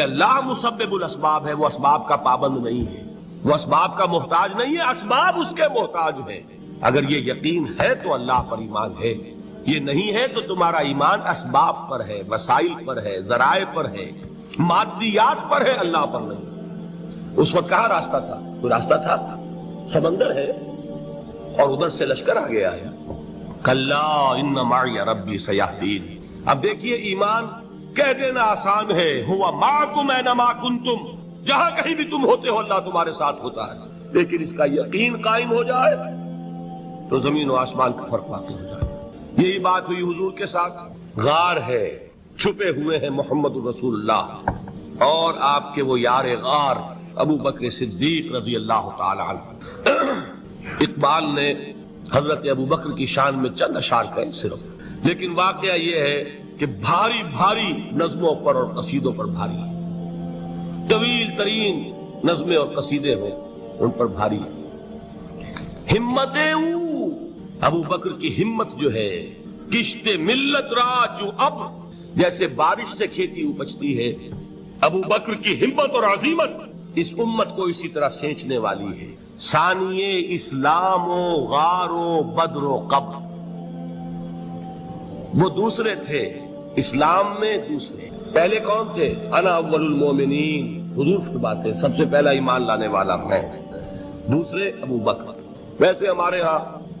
اللہ مسبب الاسباب ہے، وہ اسباب کا پابند نہیں ہے، وہ اسباب کا محتاج نہیں ہے، اسباب اس کے محتاج ہے۔ اگر یہ یقین ہے تو اللہ پر ایمان ہے، یہ نہیں ہے تو تمہارا ایمان اسباب پر ہے، وسائل پر ہے، ذرائع پر ہے، مادیات پر ہے، اللہ پر نہیں۔ اس وقت کہاں راستہ تھا؟ کوئی راستہ تھا؟ سمندر ہے اور ادھر سے لشکر آ گیا ہے۔ کلا ان معی ربی سیہدین۔ اب دیکھیے ایمان کہہ دینا آسان ہے، ہوا معکم اینما کنتم، جہاں کہیں بھی تم ہوتے ہو اللہ تمہارے ساتھ ہوتا ہے، لیکن اس کا یقین قائم ہو جائے تو زمین و آسمان کا فرق واقع ہو جائے۔ یہی بات ہوئی حضور کے ساتھ۔ غار ہے، چھپے ہوئے ہیں محمد رسول اللہ اور آپ کے وہ یار غار ابو بکر صدیق رضی اللہ تعالی عنہ۔ اقبال نے حضرت ابو بکر کی شان میں چند اشعار کہے صرف، لیکن واقعہ یہ ہے کہ بھاری بھاری نظموں پر اور قصیدوں پر بھاری، طویل ترین نظمیں اور قصیدے ہوں ان پر بھاری۔ ہمتیں ابو بکر کی ہمت جو ہے، کشت ملت را جو اب جیسے بارش سے کھیتی اپجتی ہے، ابو بکر کی ہمت اور عزیمت اس امت کو اسی طرح سینچنے والی ہے۔ ثانیے اسلام و غار و بدر و قبر، وہ دوسرے تھے اسلام میں، دوسرے پہلے کون تھے؟ انا اول المومنین، حضور کی بات ہے، سب سے پہلا ایمان لانے والا میں، دوسرے ابو بکر۔ ویسے ہمارے ہاں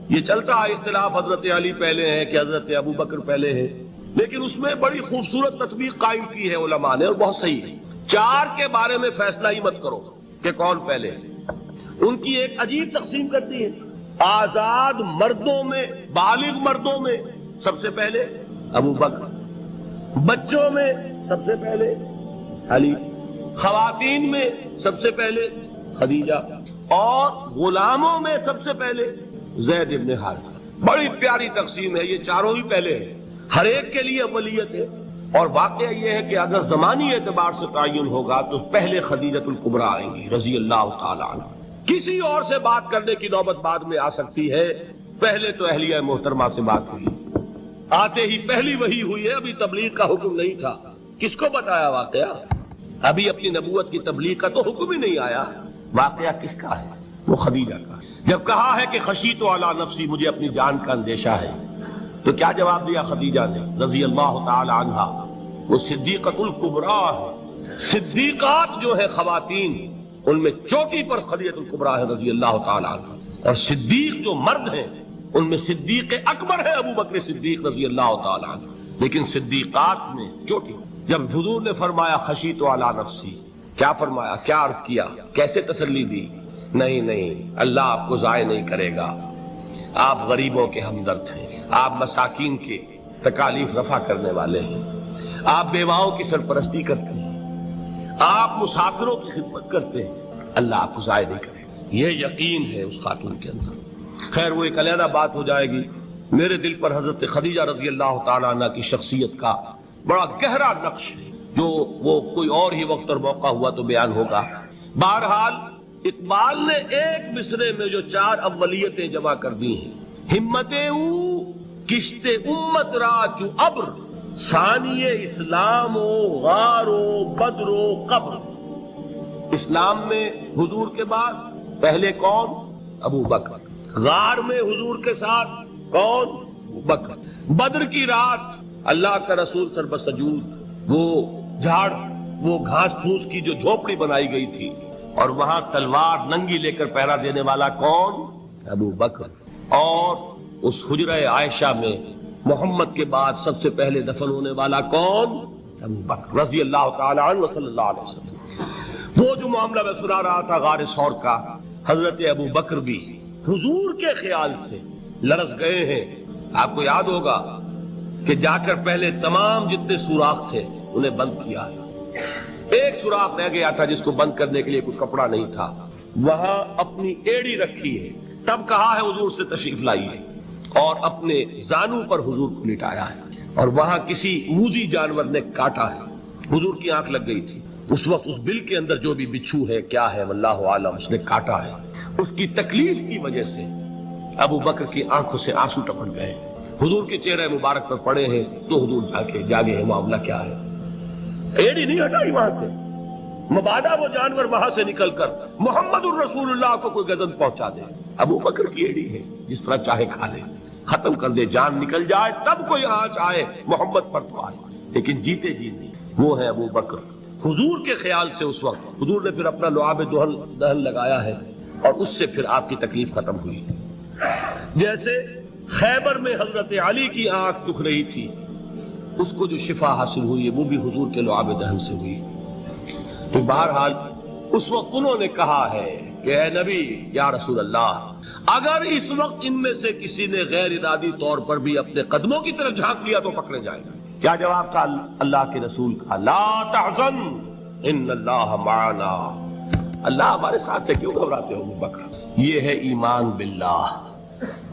یہ چلتا ہے اختلاف، حضرت علی پہلے ہیں کہ حضرت ابو بکر پہلے ہیں، لیکن اس میں بڑی خوبصورت تطبیق قائم کی ہے علماء نے اور بہت صحیح ہے۔ چار کے بارے میں فیصلہ ہی مت کرو کہ کون پہلے ہے، ان کی ایک عجیب تقسیم کرتی ہے۔ آزاد مردوں میں، بالغ مردوں میں سب سے پہلے ابو بکر، بچوں میں سب سے پہلے علی، خواتین میں سب سے پہلے خدیجہ، اور غلاموں میں سب سے پہلے زید ابن حارثہ۔ بڑی پیاری تقسیم ہے، یہ چاروں ہی پہلے ہیں، ہر ایک کے لیے اولیت ہے۔ اور واقعہ یہ ہے کہ اگر زمانی اعتبار سے تعین ہوگا تو پہلے خدیجۃ الکبریٰ آئیں گی رضی اللہ تعالی عنہ۔ کسی اور سے بات کرنے کی نوبت بعد میں آ سکتی ہے، پہلے تو اہلیہ محترمہ سے بات ہوئی، آتے ہی پہلی وحی ہوئی ہے، ابھی تبلیغ کا حکم نہیں تھا۔ کس کو بتایا واقعہ؟ ابھی اپنی نبوت کی تبلیغ کا تو حکم ہی نہیں آیا۔ واقعہ کس کا ہے؟ وہ خدیجہ کا۔ جب کہا ہے کہ خشیت علی نفسی، مجھے اپنی جان کا اندیشہ ہے، تو کیا جواب دیا خدیجہ نے رضی اللہ تعالی عنہا؟ وہ صدیقۃ الکبریٰ ہے۔ صدیقات جو ہے خواتین، ان میں چوٹی پر خدیجۃ الکبریٰ ہے رضی اللہ تعالی عنہا، اور صدیق جو مرد ہیں ان میں صدیق اکبر ہے ابو بکر صدیق رضی اللہ تعالی عنہ، لیکن صدیقات میں چوٹی۔ جب حضور نے فرمایا خشیت علی نفسی، کیا فرمایا؟ کیا عرض کیا؟ کیسے تسلی دی؟ نہیں، اللہ آپ کو ضائع نہیں کرے گا، آپ غریبوں کے ہمدرد ہیں، آپ مساکین کے تکالیف رفع کرنے والے ہیں، آپ بیواؤں کی سرپرستی کرتے ہیں، آپ مسافروں کی خدمت کرتے ہیں، اللہ آپ کو ضائع نہیں کرے گا۔ یہ یقین ہے اس خاتون کے اندر۔ خیر وہ ایک علیحدہ بات ہو جائے گی۔ میرے دل پر حضرت خدیجہ رضی اللہ تعالیٰ عنہ کی شخصیت کا بڑا گہرا نقش ہے، جو وہ کوئی اور ہی وقت اور موقع ہوا تو بیان ہوگا۔ بہرحال اقبال نے ایک مصرے میں جو چار اولیتیں جمع کر دی ہیں، ہمتیں او کشت امت را چو ابر، ثانی اسلام و غار و بدر و قبر۔ اسلام میں حضور کے بعد پہلے کون؟ ابو بکر۔ غار میں حضور کے ساتھ کون؟ ابو بکر۔ بدر کی رات اللہ کا رسول سر بسجود، وہ جھاڑ، وہ گھاس پھوس کی جو جھوپڑی بنائی گئی تھی، اور وہاں تلوار ننگی لے کر پہرا دینے والا کون؟ ابو بکر۔ اور اس حجرہ عائشہ میں محمد کے بعد سب سے پہلے دفن ہونے والا کون؟ ابو بکر رضی اللہ تعالی عنہ صلی اللہ علیہ وسلم۔ وہ جو معاملہ میں سنا رہا تھا غار ثور کا، حضرت ابو بکر بھی حضور کے خیال سے لرز گئے ہیں۔ آپ کو یاد ہوگا کہ جا کر پہلے تمام جتنے سوراخ تھے انہیں بند کیا، ایک سوراخ رہ گیا تھا جس کو بند کرنے کے لیے کوئی کپڑا نہیں تھا، وہاں اپنی ایڑی رکھی ہے، تب کہا ہے حضور سے تشریف لائیے، اور اپنے زانو پر حضور کو لٹایا ہے، اور وہاں کسی موذی جانور نے کاٹا ہے، حضور کی آنکھ لگ گئی تھی، اس وقت اس بل کے اندر جو بھی بچھو ہے کیا ہے واللہ عالم، اس نے کاٹا ہے، اس کی تکلیف کی وجہ سے ابو بکر کی آنکھوں سے آنسو ٹپک گئے، حضور کے چہرے مبارک پر پڑے ہیں، تو حضور جاگے ہیں، معاملہ کیا ہے؟ ایڑی نہیں ہٹائی وہاں سے، مبادا وہ جانور وہاں سے نکل کر محمد الرسول اللہ کو کوئی گزن پہنچا دے، ابو بکر کی ایڑی ہے، جس طرح چاہے کھا لے، ختم کر دے، جان نکل جائے تب کوئی آنچ آئے محمد پر تو آئے، لیکن جیتے جی نہیں۔ وہ ہے ابو بکر۔ حضور کے خیال سے اس وقت حضور نے پھر اپنا لعاب دہن لگایا ہے اور اس سے پھر آپ کی تکلیف ختم ہوئی۔ جیسے خیبر میں حضرت علی کی آنکھ دکھ رہی تھی، اس کو جو شفا حاصل ہوئی ہے وہ بھی حضور کے لعاب دہن سے ہوئی۔ تو بہرحال اس وقت انہوں نے کہا ہے کہ اے نبی یا رسول اللہ، اگر اس وقت ان میں سے کسی نے غیر ارادی طور پر بھی اپنے قدموں کی طرف جھانک لیا تو پکڑے جائے گا۔ کیا جواب تھا اللہ کے رسول کا؟ لا تحزن ان اللہ معنا، اللہ ہمارے ساتھ سے کیوں گھبراتے ہو ابو بکر؟ یہ ہے ایمان باللہ،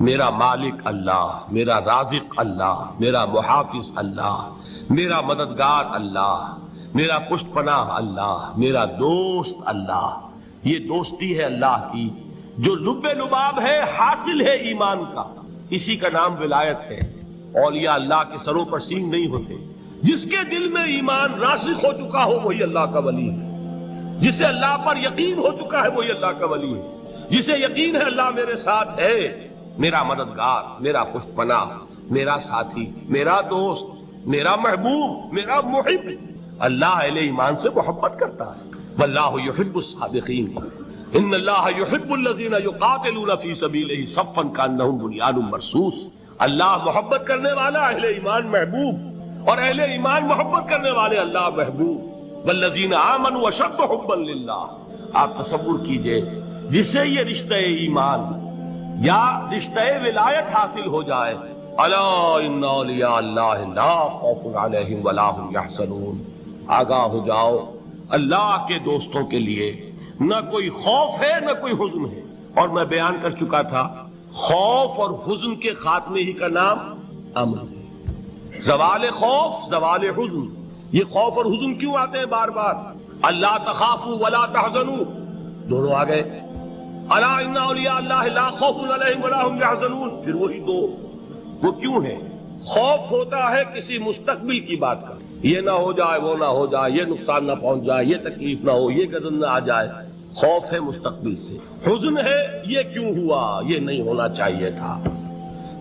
میرا مالک اللہ، میرا رازق اللہ، میرا محافظ اللہ، میرا مددگار اللہ، میرا پشت پناہ اللہ، میرا دوست اللہ۔ یہ دوستی ہے اللہ کی جو لب لباب ہے، حاصل ہے ایمان کا، اسی کا نام ولایت ہے۔ اولیاء اللہ کے سروں پر سینگ نہیں ہوتے، جس کے دل میں ایمان راسخ ہو چکا ہو وہی اللہ کا ولی ہے، جسے اللہ پر یقین ہو چکا ہے وہی اللہ کا ولی ہے، جسے یقین ہے اللہ میرے ساتھ ہے، میرا مددگار، میرا پشت پناہ، میرا ساتھی، میرا دوست، میرا محبوب، میرا محب۔ اللہ اہل ایمان سے محبت کرتا ہے۔ واللہ یحب الصادقین، ان اللہ یحب الذین یقاتلون فی سبیلہ صفا کانہم بنیان مرصوص۔ اللہ محبت کرنے والا، اہل ایمان محبوب، اور اہل ایمان محبت کرنے والے اللہ محبوب۔ والذین آمنوا اشد حبا للہ۔ آپ تصور کیجئے جسے یہ رشتہ ایمان یا رشتہ ولایت حاصل ہو جائے، الا ان اولیاء اللہ لا خوف علیہم ولا هم یحزنون، آگاہ ہو جاؤ، اللہ کے دوستوں کے لیے نہ کوئی خوف ہے نہ کوئی حزن ہے۔ اور میں بیان کر چکا تھا، خوف اور حزن کے خاتمے ہی کا نام امن ہے۔ زوال خوف، زوال حزن۔ یہ خوف اور حزن کیوں آتے ہیں بار بار؟ اللہ تخافوا ولا تحزنوا، دونوں آ گئے۔ الا ان اولیاء اللہ لا خوف علیہم ولا هم یحزنون، پھر وہی دو۔ وہ کیوں ہے؟ خوف ہوتا ہے کسی مستقبل کی بات کا، یہ نہ ہو جائے، وہ نہ ہو جائے، یہ نقصان نہ پہنچ جائے، یہ تکلیف نہ ہو، یہ غضب نہ آ جائے، خوف ہے مستقبل سے۔ حزن ہے یہ کیوں ہوا، یہ نہیں ہونا چاہیے تھا،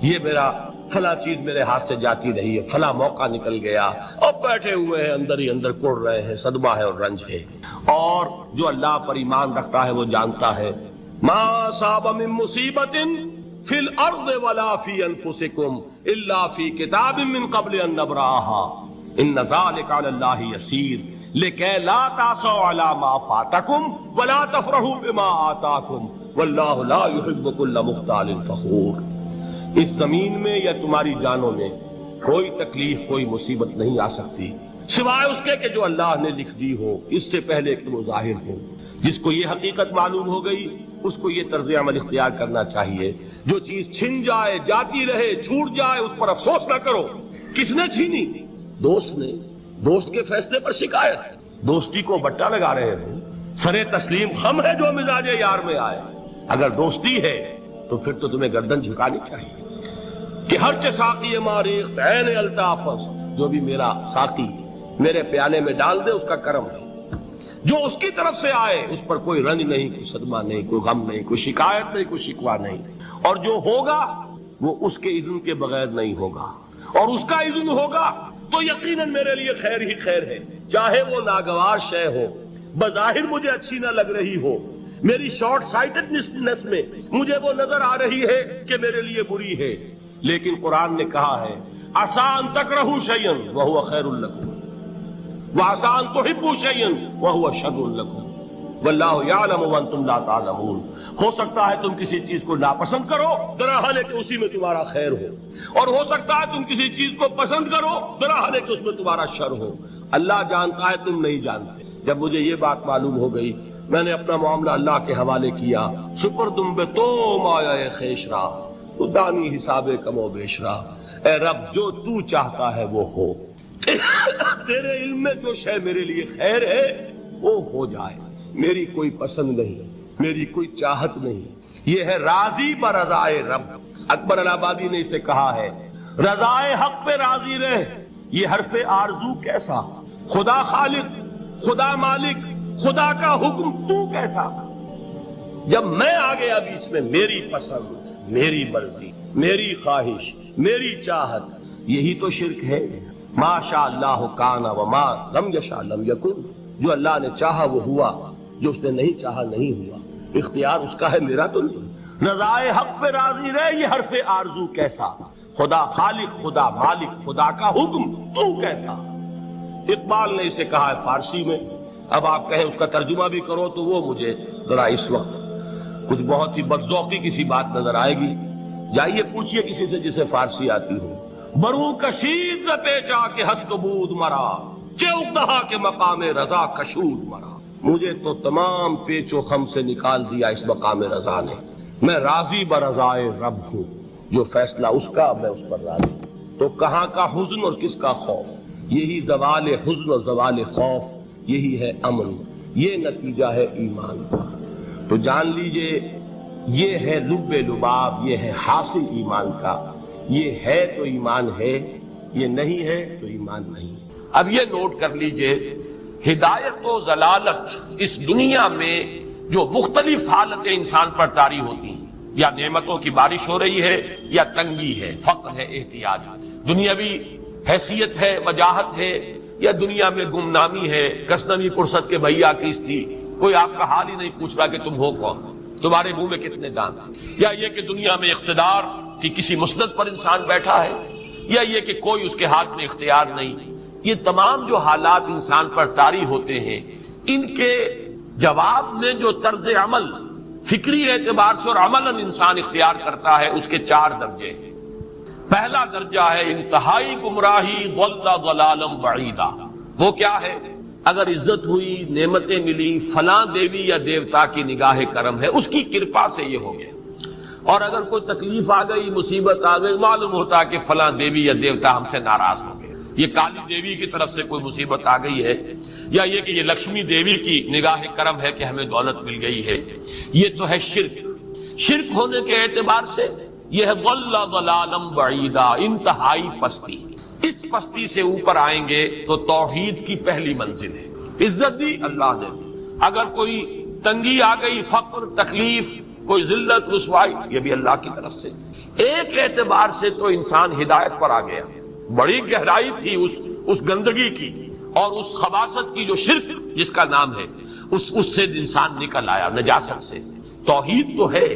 یہ میرا فلاں چیز میرے ہاتھ سے جاتی رہی ہے، فلاں موقع نکل گیا، اب بیٹھے ہوئے ہیں اندر ہی اندر کڑ رہے ہیں، صدمہ ہے اور رنج ہے۔ اور جو اللہ پر ایمان رکھتا ہے وہ جانتا ہے ما اصاب من مصیبت فی الارض ولا فی انفسکم الا فی کتاب من قبل ان نبرأها ان ذلک علی اللہ یسیر لکی لا تعصوا علی ما فاتکم ولا تفرحوا بما آتاکم واللہ لا یحب کل مختال فخور۔ اس زمین میں یا تمہاری جانوں میں کوئی تکلیف، کوئی مصیبت نہیں آ سکتی سوائے اس کے کہ جو اللہ نے لکھ دی ہو، اس سے پہلے کہ وہ ظاہر ہو۔ جس کو یہ حقیقت معلوم ہو گئی اس کو یہ طرز عمل اختیار کرنا چاہیے، جو چیز چھن جائے، جاتی رہے، چھوٹ جائے، اس پر افسوس نہ کرو۔ کس نے چھینی؟ دوست نے۔ دوست کے فیصلے پر شکایت، دوستی کو بٹا لگا رہے ہو، سرے تسلیم خم ہے جو مزاج یار میں آئے۔ اگر دوستی ہے تو پھر تو تمہیں گردن جھکانی چاہیے کہ ہر کے ساقی ماریخ عین الطافس، جو بھی میرا ساقی میرے پیالے میں ڈال دے اس کا کرم ہے، جو اس کی طرف سے آئے اس پر کوئی رنج نہیں، کوئی صدمہ نہیں، کوئی غم نہیں، کوئی شکایت نہیں، کوئی شکوہ نہیں، اور جو ہوگا وہ اس کے اذن کے بغیر نہیں ہوگا، اور اس کا اذن ہوگا تو یقیناً میرے لیے خیر ہی خیر ہے، چاہے وہ ناگوار شے ہو، بظاہر مجھے اچھی نہ لگ رہی ہو، میری شارٹ سائٹڈنس میں مجھے وہ نظر آ رہی ہے کہ میرے لیے بری ہے، لیکن قرآن نے کہا ہے عسیٰ ان تکرہوا شیئا وہو خیر لکم وعسیٰ ان تحبوا شیئا وہو شر لکم واللہ یعلم وانتم لا تعلمون۔ ہو سکتا ہے تم کسی چیز کو ناپسند کرو درحال ہے کہ اسی میں تمہارا خیر ہو، اور ہو سکتا ہے تم کسی چیز کو پسند کرو درحال ہے کہ اس میں تمہارا شر ہو۔ اللہ جانتا ہے، تم نہیں جانتے۔ جب مجھے یہ بات معلوم ہو گئی میں نے اپنا معاملہ اللہ کے حوالے کیا۔ شکر تم بے تو مایا خیش را تو دانی حساب کم و بیش را، اے رب جو تو چاہتا ہے وہ ہو، تیرے علم میں جو شے میرے لیے خیر ہے وہ ہو جائے، میری کوئی پسند نہیں، میری کوئی چاہت نہیں، یہ ہے راضی برضائے رب۔ اکبر الہ آبادی نے اسے کہا ہے رضائے حق پہ راضی رہ۔ یہ حرف آرزو کیسا؟ خدا خالق، خدا مالک، خدا کا حکم تو کیسا؟ جب میں آ گیا بیچ میں، میری پسند، میری مرضی، میری خواہش، میری چاہت، یہی تو شرک ہے۔ ما شاء اللہ کان وما لم یشاء لم یکن، جو اللہ نے چاہا وہ ہوا، جو اس نے نہیں چاہا نہیں ہوا۔ اختیار اس کا ہے، میرا تو نہیں۔ رضائے حق پہ راضی رہے، یہ حرف آرزو کیسا؟ خدا خالق، خدا مالک، خدا کا حکم تو کیسا؟ اقبال نے اسے کہا ہے فارسی میں، اب آپ کہیں اس کا ترجمہ بھی کرو تو وہ مجھے ذرا اس وقت کچھ بہت ہی بدذوقی کسی بات نظر آئے گی۔ جائیے پوچھئے کسی سے جسے فارسی آتی ہو۔ برو کشید پیچا کے ہست بود مرا، چوکدہا کے مقام رضا کشود مرا۔ مجھے تو تمام پیچ و خم سے نکال دیا اس مقام رضا نے۔ میں راضی برضائے رب ہوں، جو فیصلہ اس کا میں اس پر راضی ہوں۔ تو کہاں کا حزن اور کس کا خوف؟ یہی زوال حزن اور زوال خوف، یہی ہے امن، یہ نتیجہ ہے ایمان کا۔ تو جان لیجئے یہ ہے لب لباب، یہ ہے حاصل ایمان کا۔ یہ ہے تو ایمان ہے، یہ نہیں ہے تو ایمان نہیں۔ اب یہ نوٹ کر لیجئے، ہدایت و ضلالت اس دنیا میں جو مختلف حالتیں انسان پر طاری ہوتی ہیں، یا نعمتوں کی بارش ہو رہی ہے، یا تنگی ہے، فقر ہے، احتیاج، دنیاوی حیثیت ہے، وجاہت ہے، یا دنیا میں گمنامی ہے، کسنوی پرست کے بھیا کیستی، کوئی آپ کا حال ہی نہیں پوچھ رہا کہ تم ہو کون، تمہارے منہ میں کتنے دانت، یا یہ کہ دنیا میں اقتدار کی کسی مسند پر انسان بیٹھا ہے، یا یہ کہ کوئی اس کے ہاتھ میں اختیار نہیں۔ یہ تمام جو حالات انسان پر طاری ہوتے ہیں، ان کے جواب میں جو طرز عمل فکری اعتبار سے اور عملاً انسان اختیار کرتا ہے، اس کے 4 درجے ہیں۔ پہلا درجہ ہے انتہائی گمراہی، ضل ضلالا بعیدا۔ وہ کیا ہے؟ اگر عزت ہوئی، نعمتیں ملی، فلاں دیوی یا دیوتا کی نگاہ کرم ہے، اس کی کرپا سے یہ ہو گیا۔ اور اگر کوئی تکلیف آ گئی، مصیبت آ گئی، معلوم ہوتا ہے کہ فلاں دیوی یا دیوتا ہم سے ناراض ہو گئے، یہ کالی دیوی کی طرف سے کوئی مصیبت آ گئی ہے، یا یہ کہ یہ لکشمی دیوی کی نگاہ کرم ہے کہ ہمیں دولت مل گئی ہے۔ یہ تو ہے شرک۔ شرک ہونے کے اعتبار سے یہ ہے ضل ضلالا بعیدا، انتہائی پستی۔ اس پستی سے اوپر آئیں گے تو توحید کی پہلی منزل ہے۔ عزت دی اللہ نے دی، اگر کوئی تنگی آ گئی، فقر، تکلیف، کوئی ذلت، رسوائی، یہ بھی اللہ کی طرف سے۔ ایک اعتبار سے تو انسان ہدایت پر آ گیا، بڑی گہرائی تھی اس گندگی کی اور اس خباثت کی جو شرک جس کا نام ہے، اس سے انسان نکل آیا، نجاست سے۔ توحید تو ہے،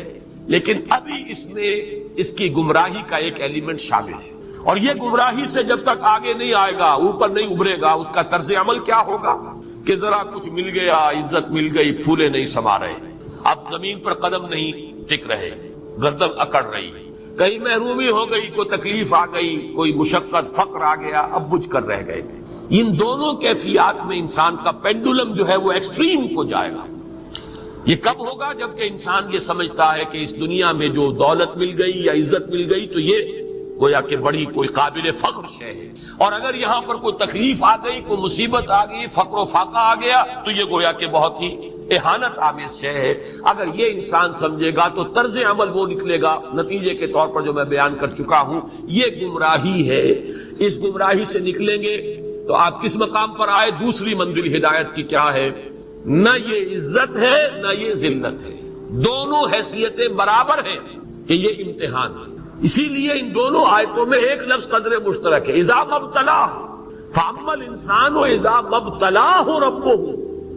لیکن ابھی اس میں اس کی گمراہی کا ایک ایلیمنٹ شامل ہے، اور یہ گمراہی سے جب تک آگے نہیں آئے گا، اوپر نہیں ابھرے گا، اس کا طرز عمل کیا ہوگا کہ ذرا کچھ مل گیا، عزت مل گئی، پھولے نہیں سما رہے، اب زمین پر قدم نہیں ٹک رہے، گردن اکڑ رہی، کہیں محرومی ہو گئی، کوئی تکلیف آ گئی، کوئی مشقت، فقر آ گیا، اب بجھ کر رہ گئے۔ ان دونوں کیفیات میں انسان کا پینڈولم جو ہے وہ ایکسٹریم کو جائے گا۔ یہ کب ہوگا؟ جبکہ انسان یہ سمجھتا ہے کہ اس دنیا میں جو دولت مل گئی یا عزت مل گئی تو یہ گویا کہ بڑی کوئی قابل فخر شے ہے، اور اگر یہاں پر کوئی تکلیف آ گئی، کوئی مصیبت آ گئی، فقر و فاقہ آ گیا تو یہ گویا کہ بہت ہی اہانت آمیز شے ہے۔ اگر یہ انسان سمجھے گا تو طرز عمل وہ نکلے گا نتیجے کے طور پر جو میں بیان کر چکا ہوں، یہ گمراہی ہے۔ اس گمراہی سے نکلیں گے تو آپ کس مقام پر آئے؟ دوسری منزل ہدایت کی کیا ہے؟ نہ یہ عزت ہے نہ یہ ذلت ہے، دونوں حیثیتیں برابر ہیں کہ یہ امتحان ہے۔ اسی لیے ان دونوں آیتوں میں ایک لفظ قدر مشترک ہے، اذا مبتلاہ فاما الانسان اذا مبتلاہ ربہ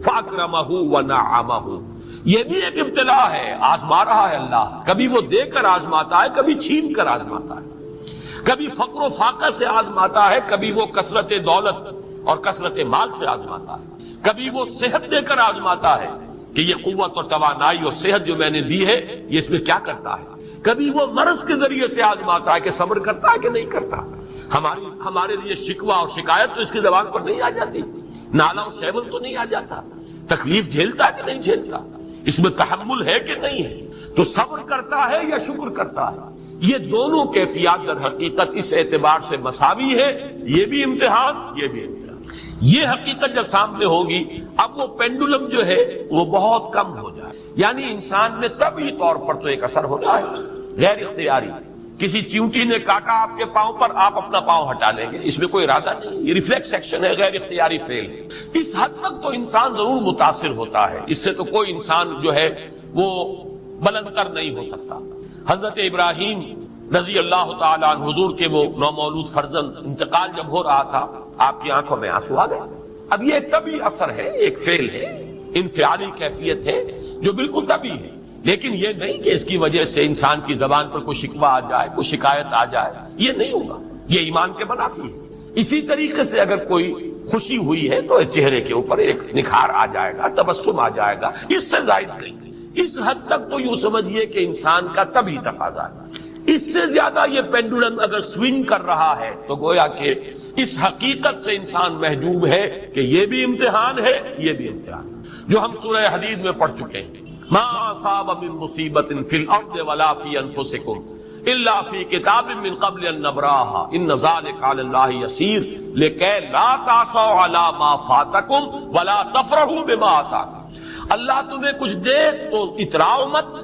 فاکرمہ ونعمہ۔ یہ بھی ایک ابتلا ہے، آزما رہا ہے اللہ، کبھی وہ دے کر آزماتا ہے، کبھی چھین کر آزماتا ہے، کبھی فقر و فاقہ سے آزماتا ہے، کبھی وہ کثرت دولت اور کثرت مال سے آزماتا ہے، کبھی وہ صحت دے کر آزماتا ہے کہ یہ قوت اور توانائی اور صحت جو میں نے دی ہے یہ اس میں کیا کرتا ہے، کبھی وہ مرض کے ذریعے سے آزماتا ہے کہ صبر کرتا ہے کہ نہیں کرتا۔ ہمارے لیے شکوہ اور شکایت تو اس کی زبان پر نہیں آ جاتی، نالا اور شیون تو نہیں آ جاتا، تکلیف جھیلتا ہے کہ نہیں جھیلتا، اس میں تحمل ہے کہ نہیں ہے، تو صبر کرتا ہے یا شکر کرتا ہے۔ یہ دونوں کیفیات در حقیقت اس اعتبار سے مساوی ہے، یہ بھی امتحان، یہ بھی امتحان۔ یہ حقیقت جب سامنے ہوگی اب وہ پینڈولم جو ہے وہ بہت کم ہو جائے، یعنی انسان میں طبعی طور پر تو ایک اثر ہوتا ہے غیر اختیاری کسی چیونٹی نے کاٹا آپ کے پاؤں پر، آپ اپنا پاؤں ہٹا لیں گے، اس میں کوئی ارادہ نہیں، یہ ریفلیکس ایکشن ہے، غیر اختیاری فعل ہے۔ اس حد تک تو انسان ضرور متاثر ہوتا ہے، اس سے تو کوئی انسان جو ہے وہ بلند تر نہیں ہو سکتا۔ حضرت ابراہیم رضی اللہ تعالیٰ عنہ، حضور کے وہ نومولود فرزند، انتقال جب ہو رہا تھا آپ کی آنکھوں میں آنسو آ گئے۔ اب یہ طبعی اثر ہے، ایک فعل ہے، انفعالی کیفیت ہے جو بالکل طبعی ہے، لیکن یہ نہیں کہ اس کی وجہ سے انسان کی زبان پر کوئی شکوہ آ جائے، کوئی شکایت آ جائے، یہ نہیں ہوگا، یہ ایمان کے منافی ہے۔ اسی طریقے سے اگر کوئی خوشی ہوئی ہے تو چہرے کے اوپر ایک نکھار آ جائے گا، تبسم آ جائے گا، اس سے زائد نہیں۔ اس حد تک تو یوں سمجھیے کہ انسان کا طبعی تقاضا ہے۔ اس سے زیادہ یہ پینڈولم اگر سوئنگ کر رہا ہے تو گویا کہ اس حقیقت سے انسان محجوب ہے کہ یہ بھی امتحان ہے، یہ بھی امتحان ہے، جو ہم سورہ حدید میں پڑھ چکے ہیں۔ ما اصاب من مصیبت فی الارض ولا فی انفسکم الا فی کتاب من قبل ان نبراها ان ذلک علی اللہ یسیر لکی لا تعصوا علی ما فاتکم ولا تفرحوا بما آتاکم۔ اللہ تمہیں کچھ دے تو اتراؤ مت،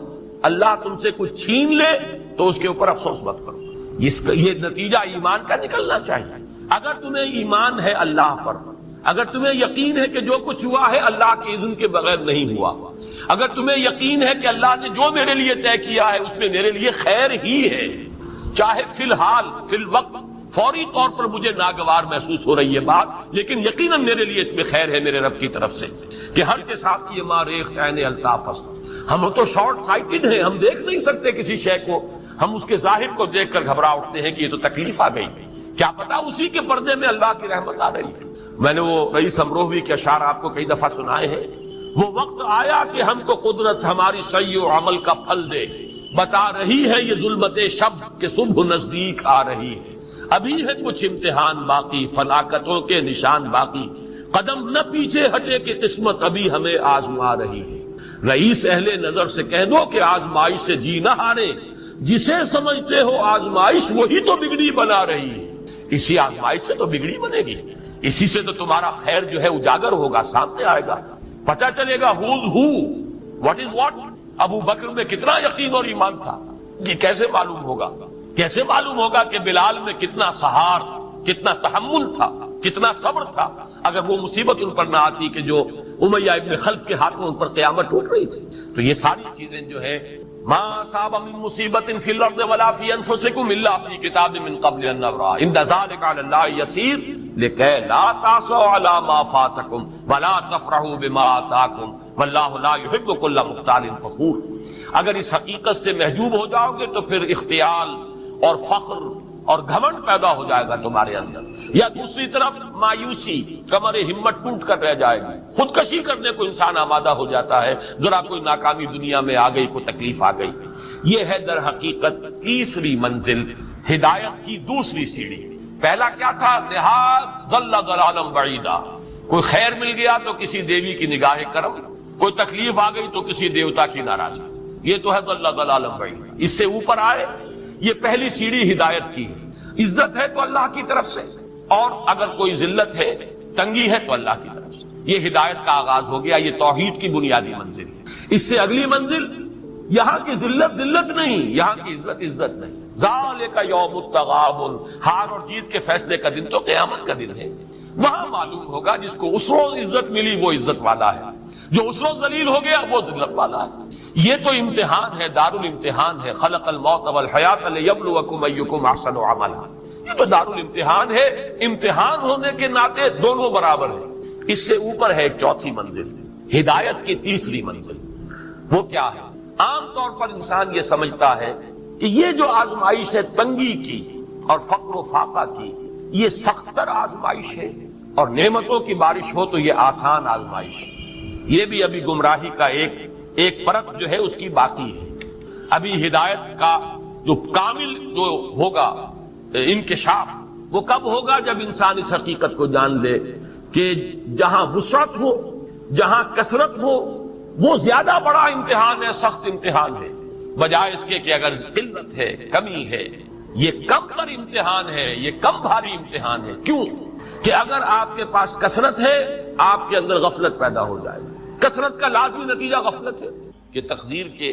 اللہ تم سے کچھ چھین لے تو اس کے اوپر افسوس مت کرو۔ یہ نتیجہ ایمان کا نکلنا چاہیے۔ اگر تمہیں ایمان ہے اللہ پر، اگر تمہیں یقین ہے کہ جو کچھ ہوا ہے اللہ کے اذن کے بغیر نہیں ہوا، اگر تمہیں یقین ہے کہ اللہ نے جو میرے لیے طے کیا ہے اس میں میرے لیے خیر ہی ہے، چاہے فی الحال فی الوقت فوری طور پر مجھے ناگوار محسوس ہو رہی ہے بات، لیکن یقیناً میرے لیے اس میں خیر ہے میرے رب کی طرف سے، کہ ہر کے ساتھ کی ماریخ عین الطاف است۔ ہم تو شارٹ سائٹڈ ہیں، ہم دیکھ نہیں سکتے کسی شے کو، ہم اس کے ظاہر کو دیکھ کر گھبرا اٹھتے ہیں کہ یہ تو تکلیف آ گئی، کیا پتا اسی کے پردے میں اللہ کی رحمت آ رہی ہے۔ میں نے وہ رئیس امروہوی کے اشعار آپ کو کئی دفعہ سنائے ہیں۔ وہ وقت آیا کہ ہم کو قدرت ہماری سعی و عمل کا پھل دے، بتا رہی ہے یہ ظلمت شب کہ صبح نزدیک آ رہی ہے، ابھی ہے کچھ امتحان باقی، فلاکتوں کے نشان باقی، قدم نہ پیچھے ہٹے کہ قسمت ابھی ہمیں آزما رہی ہے۔ رئیس اہل نظر سے کہہ دو کہ آزمائش سے جی نہ ہارے، جسے سمجھتے ہو آزمائش وہی تو بگڑی بنا رہی ہے۔ اسی آزمائش سے تو بگڑی بنے گی، اسی سے تو تمہارا خیر جو ہے اجاگر ہوگا، سامنے آئے گا، پتہ چلے گا who's who, what is what۔ ابو بکر میں کتنا یقین اور ایمان تھا، یہ کیسے معلوم ہوگا؟ کیسے معلوم ہوگا کہ بلال میں کتنا سہار، کتنا تحمل تھا، کتنا صبر تھا، اگر وہ مصیبت ان پر نہ آتی کہ جو امیہ ابن خلف کے ہاتھوں ان پر قیامت ٹوٹ رہی تھی۔ تو یہ ساری چیزیں جو ہے ما اصاب من مصیبت فی الارض ولا فی انفسکم الا فی کتاب من قبل ان نبرأ ان ذلک علی اللہ یسیر لکی لا تعصوا علی ما فاتکم ولا تفرحوا بما آتاکم واللہ لا یحب کل مختال فخور۔ اگر اس حقیقت سے محجوب ہو جاؤ گے تو پھر اختیال اور فخر اور گھمنڈ پیدا ہو جائے گا تمہارے اندر، یا دوسری طرف مایوسی، کمر ہمت ٹوٹ کر رہ جائے گی، خودکشی کرنے کو انسان آمادہ ہو جاتا ہے، ذرا کوئی ناکامی دنیا میں آ گئی، کوئی تکلیف آ گئی۔ یہ ہے در حقیقت تیسری منزل، ہدایت کی دوسری سیڑھی۔ پہلا کیا تھا؟ نہاد ضل ضلالا بعیدا، کوئی خیر مل گیا تو کسی دیوی کی نگاہ کرم، کوئی تکلیف آ گئی تو کسی دیوتا کی ناراضگی، یہ تو ہے ضل ضلالا بعیدا۔ اس سے اوپر آئے، یہ پہلی سیڑھی ہدایت کی ہے۔ عزت ہے تو اللہ کی طرف سے، اور اگر کوئی ذلت ہے، تنگی ہے تو اللہ کی طرف سے، یہ ہدایت کا آغاز ہو گیا، یہ توحید کی بنیادی منزل ہے۔ اس سے اگلی منزل، یہاں کی ذلت ذلت نہیں، یہاں کی عزت عزت نہیں۔ ذالک یوم التغابن، ہار اور جیت کے فیصلے کا دن تو قیامت کا دن ہے۔ وہاں معلوم ہوگا جس کو اس روز عزت ملی وہ عزت والا ہے، جو اس روز ذلیل ہو گیا وہ ذلت والا ہے۔ یہ تو امتحان ہے، دارالامتحان ہے، خلق الموت والحیات لیبلوکم ایکم احسن عملا، یہ تو دارالامتحان ہے، امتحان ہونے کے ناطے دونوں برابر ہیں۔ اس سے اوپر ہے ایک چوتھی منزل، ہدایت کی تیسری منزل۔ وہ کیا ہے؟ عام طور پر انسان یہ سمجھتا ہے کہ یہ جو آزمائش ہے تنگی کی اور فقر و فاقہ کی، یہ سختر آزمائش ہے، اور نعمتوں کی بارش ہو تو یہ آسان آزمائش ہے۔ یہ بھی ابھی گمراہی کا ایک پرت جو ہے اس کی باقی ہے۔ ابھی ہدایت کا جو کامل جو ہوگا انکشاف، وہ کب ہوگا؟ جب انسان اس حقیقت کو جان لے کہ جہاں وسعت ہو، جہاں کثرت ہو، وہ زیادہ بڑا امتحان ہے، سخت امتحان ہے، بجائے اس کے کہ اگر قلت ہے، کمی ہے، یہ کم تر امتحان ہے، یہ کم بھاری امتحان ہے۔ کیوں؟ کہ اگر آپ کے پاس کثرت ہے، آپ کے اندر غفلت پیدا ہو جائے گی۔ کثرت کا لازمی نتیجہ غفلت ہے، کہ تقدیر کے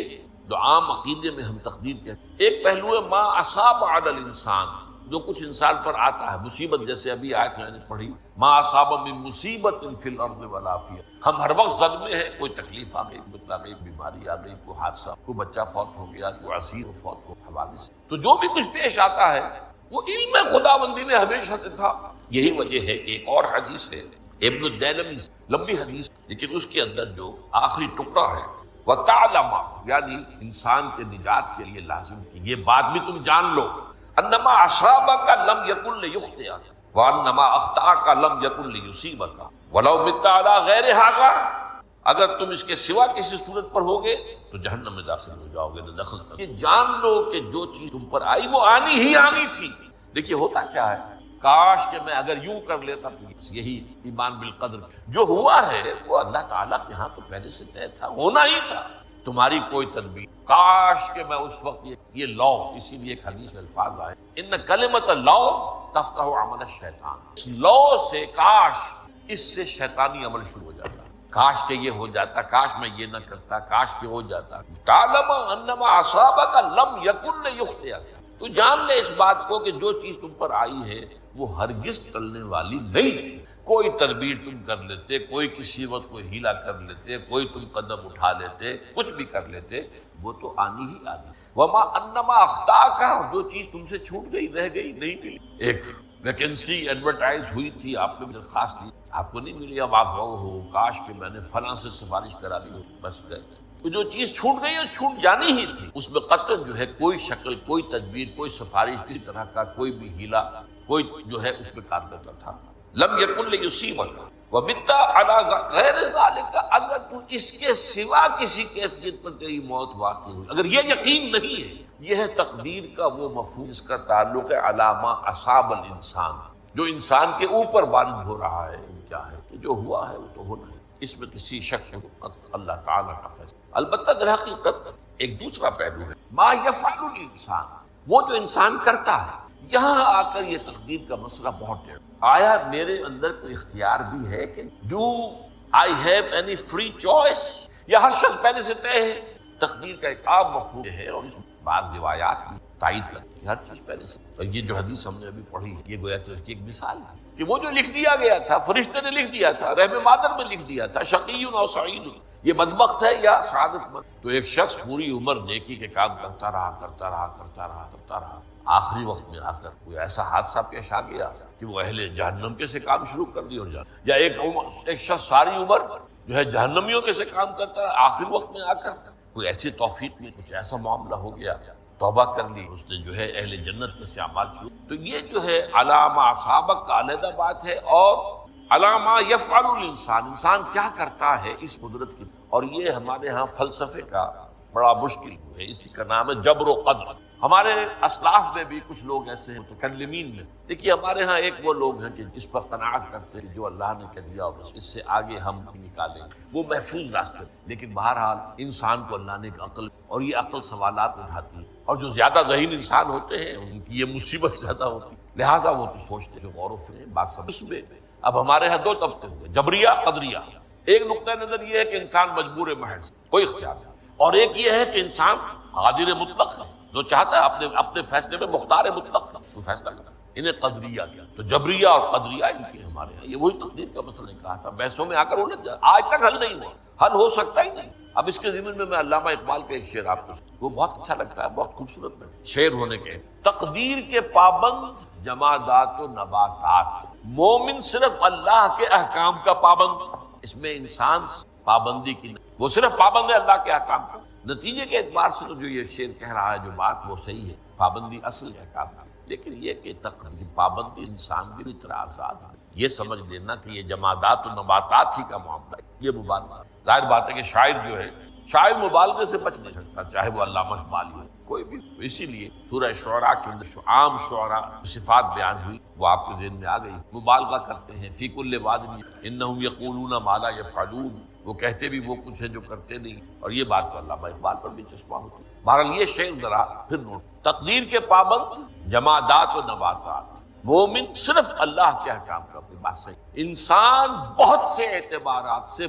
جو عام عقیدے میں ہم تقدیر کہتے ہیں. ایک پہلو ہے ما اصاب علی الانسان، جو کچھ انسان پر آتا ہے مصیبت، جیسے ابھی آیت میں نے پڑھی ما اصاب من مصیبت فی الارض ولا فی، ہم ہر وقت صدمے ہیں، کوئی تکلیف آ گئی، کوئی بیماری آ گئی، کوئی حادثہ، کوئی بچہ فوت ہو گیا، کوئی اسیر فوت ہو، حوادث. تو جو بھی کچھ پیش آتا ہے وہ علم خداوندی میں ہمیشہ سے تھا. یہی وجہ ہے کہ ایک اور حدیث ہے ابن الدیلمی، لمبی حدیث، لیکن اس کے اندر جو آخری ٹکڑا ہے وَتَعْلَمَ، یعنی انسان کے نجات کے لیے لازم کی یہ بات بھی تم جان لو، انما اصابک لم یکن لیخطئک وانما اخطاک لم یکن لیصیبک ولو مت علی غیر ھذا، اگر تم اس کے سوا کسی صورت پر ہوگے تو جہنم میں داخل ہو جاؤ گے. دخل یہ جان لو کہ جو چیز تم پر آئی وہ آنی ہی آنی تھی. دیکھیے ہوتا کیا ہے، کاش کہ میں اگر یوں کر لیتا تو یہی ایمان بالقدر. جو ہوا ہے وہ اللہ تعالیٰ کے ہاں تو پہلے سے طے تھا، ہونا ہی تھا، تمہاری کوئی تدبیر. کاش کہ میں اس وقت یہ لا، اسی لیے ایک حدیث میں الفاظ آئے ان کلمۃ لا تفتح عمل الشیطان، اس لا سے کاش اس سے شیطانی عمل شروع ہو جاتا، کاش کہ یہ ہو جاتا، کاش میں یہ نہ کرتا، کاش کہ ہو جاتا. تعلم انما اصابک لم یکن لیخطئک، تو جان لے اس بات کو کہ جو چیز تم پر آئی ہے وہ ہرگز ٹلنے والی نہیں تھی. کوئی تدبیر تم کر لیتے، کوئی کسی وقت کوئی ہیلا کر لیتے، کوئی تم قدم اٹھا لیتے، کچھ بھی کر لیتے، وہ تو آنی ہی آنی. وما انما اخطاک، جو چیز تم سے چھوٹ گئی، رہ گئی، نہیں ملی. ایک ویکینسی ایڈورٹائز ہوئی تھی، آپ نے درخواست دی، آپ کو نہیں ملی، اب آپ ہو کاش کہ میں نے فلاں سے سفارش کرا دی ہو، بس گئے. جو چیز چھوٹ گئی وہ چھوٹ جانی ہی تھی. اس میں قطعاً جو ہے کوئی شکل، کوئی تدبیر، کوئی سفارش، کسی طرح کا کوئی بھی ہیلا، کوئی جو ہے اس میں کارگر تھا. لم یکن لیصیبک ومت علی غیر ذلک، اگر تو اس کے سوا کسی کیفیت پر تیری موت واقع ہوئی، اگر یہ یقین نہیں ہے، یہ ہے تقدیر کا وہ مفہوم، اس کا تعلق ہے علی ما اصاب الانسان، جو انسان کے اوپر وارد ہو رہا ہے. کیا ہے کہ جو ہوا ہے وہ تو ہونا ہے، اس میں کسی شک کو اللہ تعالیٰ کا فیصلہ. البتہ در حقیقت ایک دوسرا پہلو ہے ما یفعل الانسان، وہ جو انسان کرتا ہے. یہاں آ کر یہ تقدیر کا مسئلہ بہت ٹیڑھا. آیا میرے اندر کوئی اختیار بھی ہے کہ do I have any free choice, یا ہر شخص پہلے سے طے ہے؟ تقدیر کا ایک عام مفہوم ہے اور اس میں بعض روایات بھی تائید کرتی ہیں ہر چیز پہلے سے. اور یہ جو حدیث ہم نے ابھی پڑھی ہے یہ گویا کہ اس کی ایک مثال ہے کہ وہ جو لکھ دیا گیا تھا، فرشتے نے لکھ دیا تھا، رحم مادر میں لکھ دیا تھا، شقی اور سعید، یہ بدبخت ہے یا سعادت مند. تو ایک شخص پوری عمر نیکی کے کام کرتا رہا، آخری وقت میں آ کر کوئی ایسا حادثہ پیش آ گیا کہ وہ اہل جہنم کے سے کام شروع کر دی اور یا ایک شخص ساری عمر جو ہے جہنمیوں کے سے کام کرتا ہے، آخری وقت میں آ کر کوئی ایسی توفیق میں کچھ ایسا معاملہ ہو گیا، توبہ کر لی، اس نے جو ہے اہل جنت میں سے اعمال شروع. تو یہ جو ہے علامہ اصابک کا علیحدہ بات ہے، اور علامہ یفعل الانسان، انسان کیا کرتا ہے اس قدرت کی. اور یہ ہمارے ہاں فلسفے کا بڑا مشکل ہے، اسی کا نام ہے جبر و قدر. ہمارے اسلاف میں بھی کچھ لوگ ایسے ہیں متکلمین میں. دیکھیے ہمارے ہاں ایک وہ لوگ ہیں کہ اس پر قناعت کرتے ہیں جو اللہ نے کہہ دیا اور اس سے آگے ہم نکالیں، وہ محفوظ راستے. لیکن بہرحال انسان کو اللہ نے ایک عقل، اور یہ عقل سوالات اٹھاتی ہے، اور جو زیادہ ذہین انسان ہوتے ہیں ان کی یہ مصیبت زیادہ ہوتی ہے، لہٰذا وہ تو سوچتے ہیں، غور و فکر بات سمجھ. اس میں اب ہمارے ہاں دو طبقے ہوئے، جبریہ قدریہ. ایک نقطہ نظر یہ ہے کہ انسان مجبور محض، کوئی اختیار نہیں، اور ایک یہ ہے کہ انسان قادر مطلق ہے، جو چاہتا ہے اپنے فیصلے میں مختار مطلق ہے، تو فیصلہ کرتا ہے. انہیں قدریہ کیا، تو جبریہ اور قدریہ ان کے ہمارے ہیں. یہ وہی تقدیر کا مسئلہ نے کہا تھا، بحثوں میں آ کر الجھ جائے، آج تک حل نہیں ہوا، حل ہو سکتا ہی نہیں. اب اس کے ضمن میں اللہ اقبال کا ایک شعر آپ کو، وہ بہت اچھا لگتا ہے، بہت خوبصورت ہے شعر ہونے کے. تقدیر کے پابند جمادات و نباتات، مومن صرف اللہ کے احکام کا پابند. اس میں انسان پابندی کی نہیں، وہ صرف پابند ہے اللہ کے احکام کا. نتیجے کے اعتبار سے تو جو یہ شعر کہہ رہا ہے جو بات وہ صحیح ہے، پابندی اصل احکام کا. لیکن یہ کہ تقدیر پابندی انسان بھی طرح آزاد ہے. یہ سمجھ لینا کہ یہ جمادات و نباتات ہی کا معاملہ ہے، یہ مبالغہ. ظاہر بات ہے کہ شاعر جو ہے، شاعر مبالغے سے بچ نہیں سکتا، چاہے وہ علامہ اقبال ہو کوئی بھی. اسی لیے سورہ شعراء کے اندر عام شعراء صفات بیان ہوئی، وہ آپ کے ذہن میں آ گئی. مبالغہ کرتے ہیں، فی کل واد انہم یقولون ما لا یفعلون، وہ کہتے بھی وہ کچھ ہے جو کرتے نہیں. اور یہ بات تو علامہ اقبال پر بھی چشمہ ہوتی ہے. بہرحال یہ شعر ذرا پھر نوٹ. تقدیر کے پابند جمادات و نباتات، مومن صرف اللہ کے احکام کا. کوئی بات صحیح. انسان بہت سے اعتبارات سے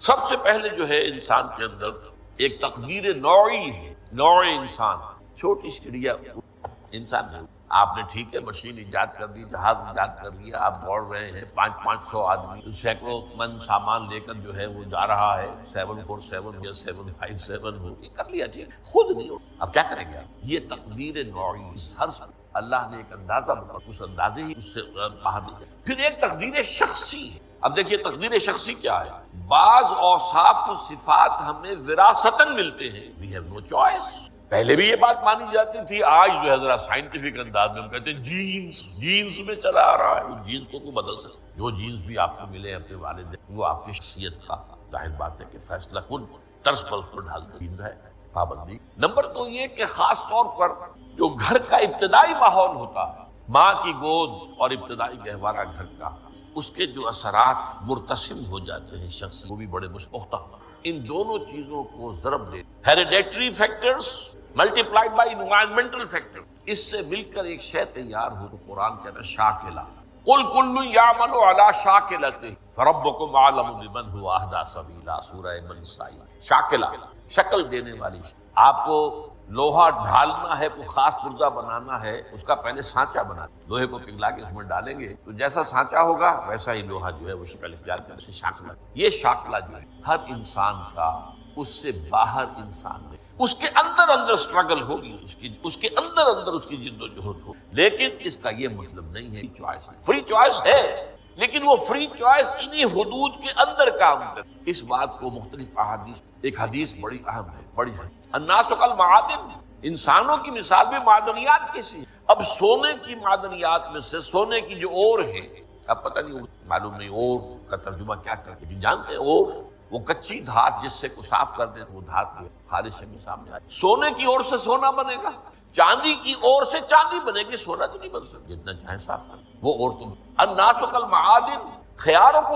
سب سے پہلے جو ہے انسان کے اندر ایک تقدیر نوعی ہے، نوع انسان، چھوٹی چڑیا انسان ہے۔ آپ نے ٹھیک ہے مشین ایجاد کر دی، جہاز ایجاد کر لیا، آپ دوڑ رہے ہیں 500 آدمی، سینکڑوں من سامان لے کر جو ہے وہ جا رہا ہے، 747 یا 757 ہو، یہ کر لیا ٹھیک، خود نہیں ہو، اب کیا کریں گے آپ؟ یہ تقدیر نوعی، ہر اللہ نے ایک اندازہ بتا، اس اندازے ہی اس سے باہر نہیں۔ پھر ایک تقدیر شخصی ہے۔ اب دیکھیے تقدیر شخصی کیا ہے؟ بعض اوصاف و صفات ہمیں وراثتاً ملتے ہیں، we have no choice۔ پہلے بھی یہ بات مانی جاتی تھی، آج جو ہے ذرا سائنٹیفک انداز میں ہم کہتے ہیں جینز میں چلا آ رہا ہے، وہ جینز کو کوئی بدل سکتا، جو جینز بھی آپ کو ملے اپنے والد، وہ آپ کی شخصیت کا ظاہر بات ہے کہ فیصلہ کن طرز پر اس کو ڈال دیں ہے پابندی۔ نمبر 2 یہ کہ خاص طور پر جو گھر کا ابتدائی ماحول ہوتا ہے، ماں کی گود اور ابتدائی گہوارہ گھر کا، اس کے جو اثرات مرتسم ہو جاتے ہیں شخص، وہ بھی بڑے مشتاق۔ ان دونوں چیزوں کو ضرب دے، hereditary factors multiplied by environmental factor, اس سے مل کر ایک شے تیار ہو تو قرآن کہتا ہے شاکلہ، قل کل یعمل علی شاکلتہ فربکم اعلم بمن هو اہدی سبیلا، سورہ بنی اسرائیل۔ شاکلہ شکل دینے والی، آپ کو لوہا ڈھالنا ہے، کوئی خاص پرزہ بنانا ہے، اس کا پہلے سانچہ بنا، لوہے کو پگھلا کے اس میں ڈالیں گے تو جیسا سانچہ ہوگا ویسا ہی لوہا جو ہے وہ شکل اختیار کرے گا، شاکلہ۔ یہ شاکلہ جو ہے ہر انسان کا، اس سے باہر انسان میں اس کے اندر سٹرگل ہوگی، اس کے اندر اس کی جد و جہد ہو، لیکن اس کا یہ مطلب نہیں ہے چوائس، فری چوائس ہے، لیکن وہ فری چوائس انہی حدود کے اندر کام کرے۔ اس بات کو مختلف احادیث، ایک حدیث بڑی اہم ہے، بڑی ہے، الناس کالمعادن، انسانوں کی مثال بھی معدنیات کی سی۔ اب سونے کی معدنیات میں سے سونے کی جو اور ہے، اب پتہ نہیں معلوم نہیں اور کا ترجمہ کیا کرتے ہیں، جانتے ہیں اور وہ کچی دھات جس سے کو صاف کر دے تو وہ دھات جو خارج سے سامنے آئے، سونے کی اور سے سونا بنے گا، چاندی کی اور سے چاندی بنے گی، سونا تو نہیں بن سکتا، جتنا چاہے صاف کر وہ اور تم۔ الناس کالمعادن، خیاروں کو